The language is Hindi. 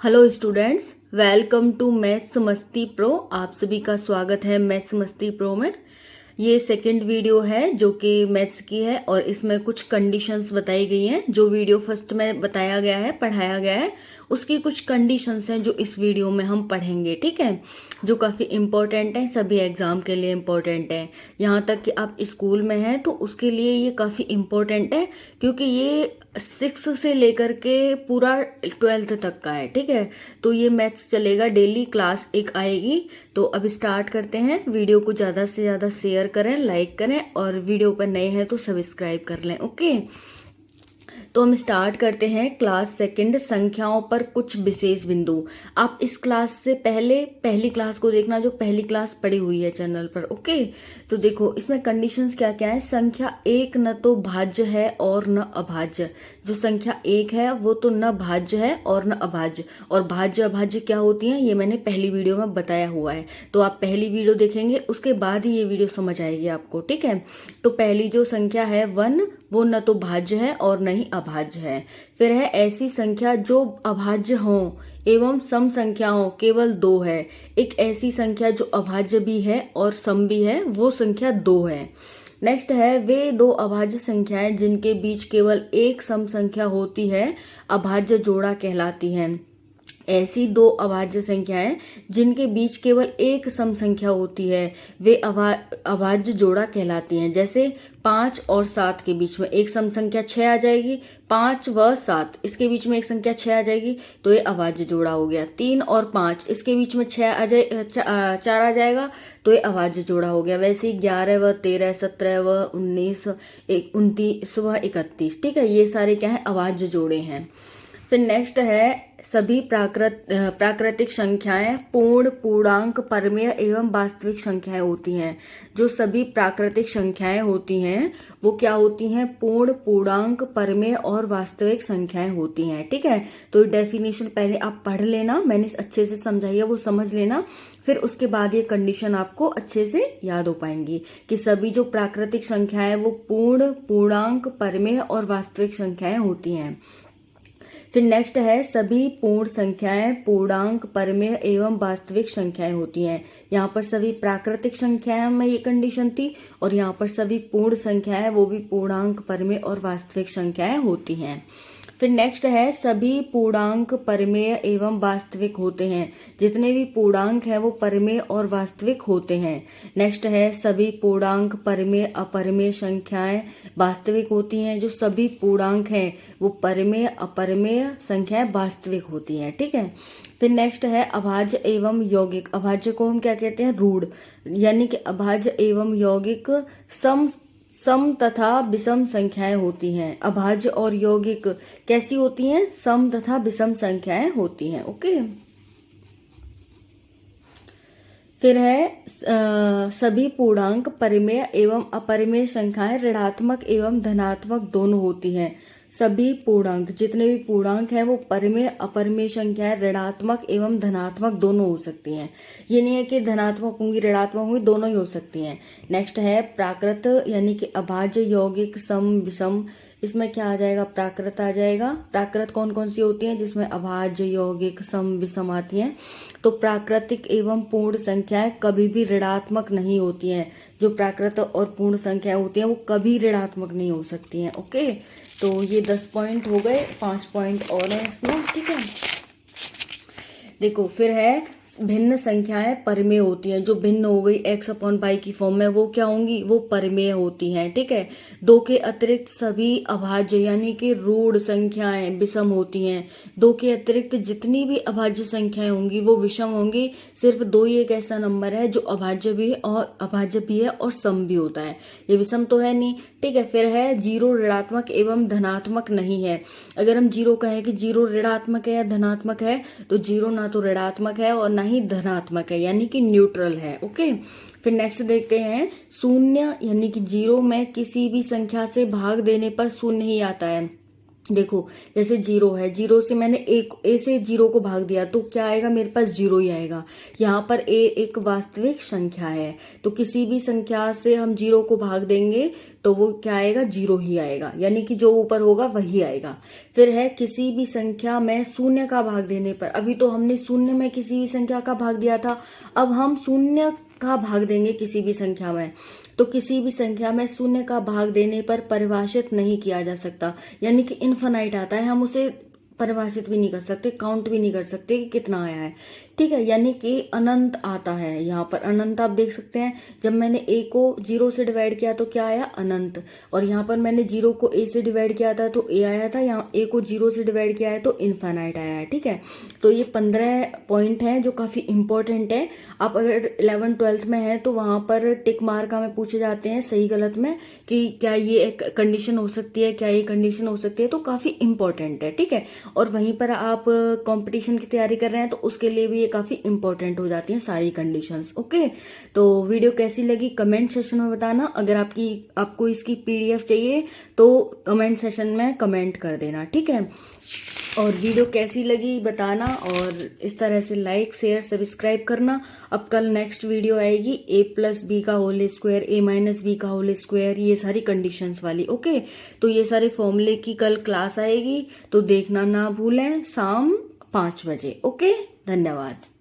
Hello students, welcome to maths Masti pro. आप सभी का स्वागत है मैथ्स मस्ती प्रो में। ये सेकंड वीडियो है जो कि मैथ्स की है और इसमें कुछ कंडीशंस बताई गई हैं। जो वीडियो फर्स्ट में बताया गया है, पढ़ाया गया है, उसकी कुछ कंडीशंस हैं जो इस वीडियो में हम पढ़ेंगे। ठीक है, जो काफ़ी इम्पोर्टेंट है, सभी एग्जाम के लिए इम्पोर्टेंट है। यहाँ तक कि आप स्कूल में हैं तो उसके लिए ये काफ़ी इम्पोर्टेंट है, क्योंकि ये 6 से लेकर के पूरा 12th तक का है। ठीक है, तो ये मैथ्स चलेगा, डेली क्लास एक आएगी। तो अब स्टार्ट करते हैं। वीडियो को ज़्यादा से ज़्यादा शेयर करें, लाइक करें, और वीडियो पर नए हैं तो सब्सक्राइब कर लें। ओके, तो हम स्टार्ट करते हैं। क्लास सेकंड, संख्याओं पर कुछ विशेष बिंदु। आप इस क्लास से पहले पहली क्लास को देखना, जो पहली क्लास पड़ी हुई है चैनल पर। ओके, तो देखो इसमें कंडीशंस क्या क्या है। संख्या एक न तो भाज्य है और न अभाज्य। जो संख्या एक है वो तो न भाज्य है और न अभाज्य। और भाज्य अभाज्य क्या होती है ये मैंने पहली वीडियो में बताया हुआ है, तो आप पहली वीडियो देखेंगे उसके बाद ही ये वीडियो समझ आएगी आपको। ठीक है, तो पहली जो संख्या है 1, वो न तो भाज्य है और न ही अभाज्य है। फिर है ऐसी संख्या जो अभाज्य हो एवं सम संख्याओं केवल 2 है। एक ऐसी संख्या जो अभाज्य भी है और सम भी है, वो संख्या 2 है। नेक्स्ट है वे 2 अभाज्य संख्याएं जिनके बीच केवल एक सम संख्या होती है, अभाज्य जोड़ा कहलाती हैं। ऐसी 2 अभाज्य संख्याएं जिनके बीच केवल एक सम संख्या होती है, वे अभाज्य जोड़ा कहलाती हैं। जैसे 5 और 7 के बीच में एक सम संख्या 6 आ जाएगी, 5 व 7 इसके बीच में एक संख्या 6 आ जाएगी, तो ये अभाज्य जोड़ा हो गया। 3 और 5 इसके बीच में 4 आ जाएगा, तो ये अभाज्य जोड़ा हो गया। वैसे ही 11 व 13, 17 व 19, 29 व 31, ठीक है, ये सारे क्या है, अभाज्य जोड़े हैं। फिर नेक्स्ट है सभी प्राकृतिक संख्याएं पूर्ण, पूर्णांक, परमेय एवं वास्तविक संख्याएं होती हैं। जो सभी प्राकृतिक संख्याएं होती हैं वो क्या होती हैं, पूर्ण, पूर्णांक, परमेय और वास्तविक संख्याएं होती हैं। ठीक है, तो डेफिनेशन पहले आप पढ़ लेना, मैंने अच्छे से समझाई है, वो समझ लेना। फिर उसके बाद ये कंडीशन आपको अच्छे से याद हो पाएंगी कि सभी जो प्राकृतिक संख्याएं वो पूर्ण, पूर्णांक, परमेय और वास्तविक संख्याएं होती हैं। फिर नेक्स्ट है सभी पूर्ण संख्याएं पूर्णांक, परमेय एवं वास्तविक संख्याएं होती हैं। यहाँ पर सभी प्राकृतिक संख्याएं में ये कंडीशन थी, और यहाँ पर सभी पूर्ण संख्याएं वो भी पूर्णांक, परमेय और वास्तविक संख्याएं होती हैं। फिर नेक्स्ट है सभी पूर्णांक परमेय एवं वास्तविक होते हैं। जितने भी पूर्णांक हैं वो परमेय और वास्तविक होते हैं। नेक्स्ट है सभी पूर्णांक परमेय, अपरमेय संख्याएं वास्तविक होती हैं। जो सभी पूर्णांक हैं वो परमेय, अपरमेय संख्याएं वास्तविक होती हैं। ठीक है, फिर नेक्स्ट है अभाज्य एवं यौगिक। अभाज्य को हम क्या कहते हैं, रूढ़, यानी कि अभाज्य एवं यौगिक सम तथा विषम संख्याएं होती हैं। अभाज्य और यौगिक कैसी होती हैं, सम तथा विषम संख्याएं होती हैं। ओके, फिर है सभी पूर्णांक परिमेय एवं अपरिमेय संख्याएं ऋणात्मक एवं धनात्मक दोनों होती हैं। सभी पूर्णांक, जितने भी पूर्णांक हैं वो परिमेय, अपरिमेय संख्याएं ऋणात्मक एवं धनात्मक दोनों हो सकती हैं। ये नहीं है कि धनात्मक होंगी ऋणात्मक होंगी, दोनों ही हो सकती हैं। नेक्स्ट है प्राकृत, यानी कि अभाज्य, यौगिक, सम, विषम। इसमें क्या आ जाएगा, प्राकृत आ जाएगा। प्राकृत कौन कौन सी होती हैं, जिसमें अभाज्य, यौगिक, सम, विषम आती हैं। तो प्राकृतिक एवं पूर्ण संख्याएं कभी भी ऋणात्मक नहीं होती हैं। जो प्राकृत और पूर्ण संख्याएं होती हैं वो कभी ऋणात्मक नहीं हो सकती हैं। ओके, तो ये 10 पॉइंट हो गए, 5 पॉइंट और हैं इसमें। ठीक है, देखो फिर है भिन्न संख्याएं परमेय होती हैं। जो भिन्न हो गई x/y की फॉर्म में, वो क्या होंगी, वो परमेय होती हैं। ठीक है, 2 के अतिरिक्त सभी अभाज्य यानी कि रूढ़ संख्याएं विषम होती हैं। 2 के अतिरिक्त जितनी भी अभाज्य संख्याएं होंगी वो विषम होंगी। सिर्फ 2 ही एक ऐसा नंबर है जो अभाज्य भी है और सम भी होता है, ये विषम तो है नहीं। ठीक है, फिर है 0 ऋणात्मक एवं धनात्मक नहीं है। अगर हम 0 कहें कि 0 ऋणात्मक है या धनात्मक है, तो 0 ना तो ऋणात्मक है और ना ही धनात्मक है, यानी कि न्यूट्रल है। ओके, फिर नेक्स्ट देखते हैं शून्य, यानी कि 0 में किसी भी संख्या से भाग देने पर शून्य ही आता है। देखो जैसे 0 है, 0 से मैंने ए से 0 को भाग दिया तो क्या आएगा, मेरे पास 0 ही आएगा। यहाँ पर ए एक वास्तविक संख्या है, तो किसी भी संख्या से हम 0 को भाग देंगे तो वो क्या आएगा, 0 ही आएगा, यानी कि जो ऊपर होगा वही आएगा। फिर है किसी भी संख्या में शून्य का भाग देने पर। अभी तो हमने शून्य में किसी भी संख्या का भाग दिया था, अब हम शून्य का भाग देंगे किसी भी संख्या में। तो किसी भी संख्या में शून्य का भाग देने पर परिभाषित नहीं किया जा सकता, यानी कि इनफाइनाइट आता है, हम उसे परिभाषित भी नहीं कर सकते, काउंट भी नहीं कर सकते कि कितना आया है, ठीक है, यानी कि अनंत आता है। यहाँ पर अनंत आप देख सकते हैं, जब मैंने a को 0 से डिवाइड किया तो क्या आया, अनंत। और यहाँ पर मैंने 0 को a से डिवाइड किया था तो a आया था, यहाँ a को 0 से डिवाइड किया है तो इनफाइनाइट आया है, ठीक है। तो ये 15 पॉइंट हैं जो काफी इंपॉर्टेंट है। आप अगर 11th-12th में है तो वहां पर टिक मार्क हमें पूछे जाते हैं सही गलत में कि क्या ये एक कंडीशन हो सकती है, क्या ये कंडीशन हो सकती है, तो काफी इंपॉर्टेंट है, ठीक है। और वहीं पर आप कंपटीशन की तैयारी कर रहे हैं तो उसके लिए भी ये काफी इंपॉर्टेंट हो जाती हैं सारी कंडीशंस। ओके, तो वीडियो कैसी लगी कमेंट सेशन में बताना। अगर आपको इसकी PDF चाहिए तो कमेंट सेशन में कमेंट कर देना, ठीक है। और वीडियो कैसी लगी बताना, और इस तरह से लाइक शेयर सब्सक्राइब करना। अब कल नेक्स्ट वीडियो आएगी a+b का होल स्क्वायर, a-b का होल स्क्वायर, ये सारी कंडीशंस वाली। ओके, तो ये सारे फॉर्मूले की कल क्लास आएगी, तो देखना ना भूलें शाम 5 बजे। ओके, धन्यवाद।